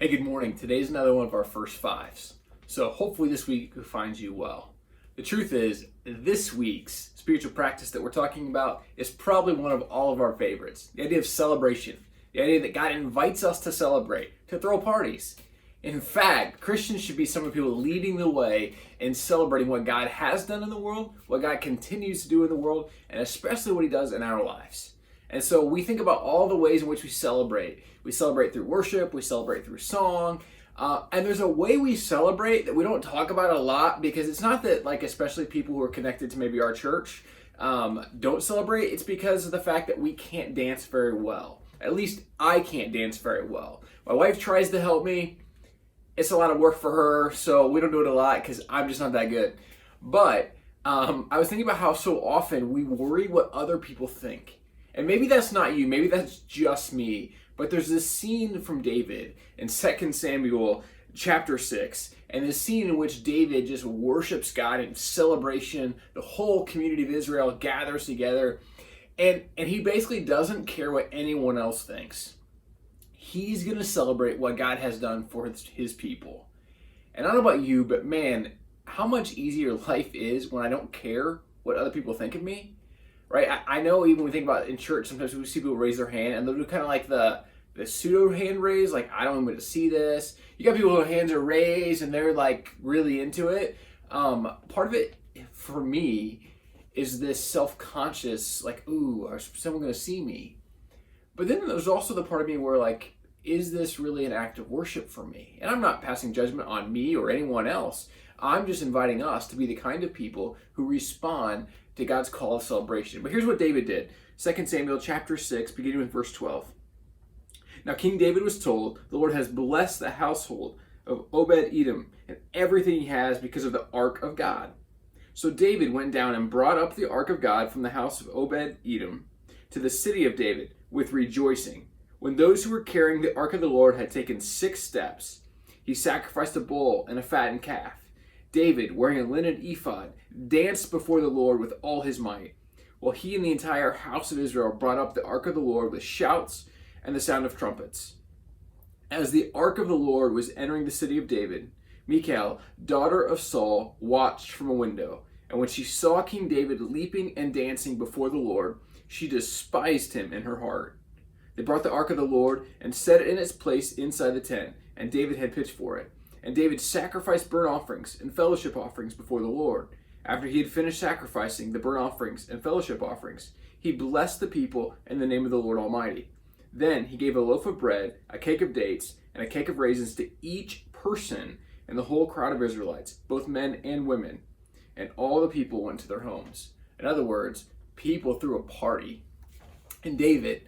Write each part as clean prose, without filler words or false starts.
Hey, good morning. Today's another one of our first fives. So hopefully this week finds you well. The truth is, this week's spiritual practice that we're talking about is probably one of all of our favorites. The idea of celebration. The idea that God invites us to celebrate, to throw parties. In fact, Christians should be some of the people leading the way in celebrating what God has done in the world, what God continues to do in the world, and especially what He does in our lives. And so we think about all the ways in which we celebrate. We celebrate through worship, we celebrate through song, and there's a way we celebrate that we don't talk about a lot because it's not that, like, especially people who are connected to maybe our church don't celebrate. It's because of the fact that we can't dance very well. At least I can't dance very well. My wife tries to help me. It's a lot of work for her, so we don't do it a lot because I'm just not that good. But I was thinking about how so often we worry what other people think. And maybe that's not you, maybe that's just me, but there's this scene from David in 2 Samuel chapter 6, and this scene in which David just worships God in celebration. The whole community of Israel gathers together, and he basically doesn't care what anyone else thinks. He's going to celebrate what God has done for his people. And I don't know about you, but man, how much easier life is when I don't care what other people think of me. Right? I know even when we think about it in church, sometimes we see people raise their hand and they'll do kind of like the pseudo hand raise, like, I don't want to see this. You got people whose hands are raised and they're like really into it. Part of it for me is this self-conscious, like, ooh, is someone going to see me? But then there's also the part of me where, like, is this really an act of worship for me? And I'm not passing judgment on me or anyone else. I'm just inviting us to be the kind of people who respond to God's call of celebration. But here's what David did. 2 Samuel chapter 6, beginning with verse 12. Now King David was told, the Lord has blessed the household of Obed-Edom and everything he has because of the ark of God. So David went down and brought up the ark of God from the house of Obed-Edom to the city of David with rejoicing. When those who were carrying the ark of the Lord had taken 6 steps, he sacrificed a bull and a fattened calf. David, wearing a linen ephod, danced before the Lord with all his might, while he and the entire house of Israel brought up the ark of the Lord with shouts and the sound of trumpets. As the ark of the Lord was entering the city of David, Michal, daughter of Saul, watched from a window, and when she saw King David leaping and dancing before the Lord, she despised him in her heart. They brought the ark of the Lord and set it in its place inside the tent, and David had pitched for it. And David sacrificed burnt offerings and fellowship offerings before the Lord. After he had finished sacrificing the burnt offerings and fellowship offerings, he blessed the people in the name of the Lord Almighty. Then he gave a loaf of bread, a cake of dates, and a cake of raisins to each person in the whole crowd of Israelites, both men and women. And all the people went to their homes. In other words, people threw a party. And David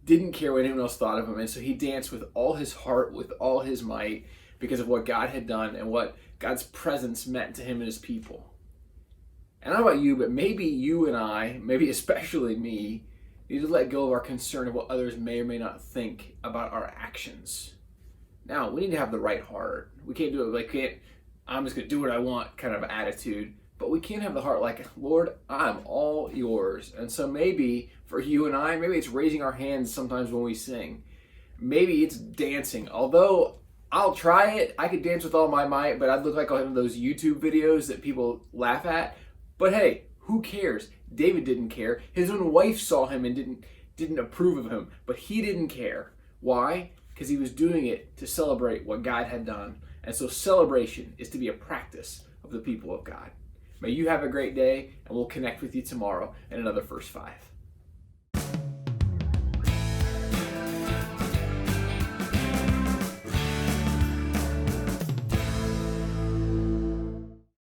didn't care what anyone else thought of him, and so he danced with all his heart, with all his might, because of what God had done and what God's presence meant to him and his people. And I don't know about you, but maybe you and I, maybe especially me, need to let go of our concern of what others may or may not think about our actions. Now, we need to have the right heart. We can't do it like, I'm just going to do what I want kind of attitude. But we can have the heart like, Lord, I'm all yours. And so maybe for you and I, maybe it's raising our hands sometimes when we sing. Maybe it's dancing. Although I'll try it. I could dance with all my might, but I'd look like one of those YouTube videos that people laugh at. But hey, who cares? David didn't care. His own wife saw him and didn't approve of him, but he didn't care. Why? Because he was doing it to celebrate what God had done. And so celebration is to be a practice of the people of God. May you have a great day, and we'll connect with you tomorrow in another First Five.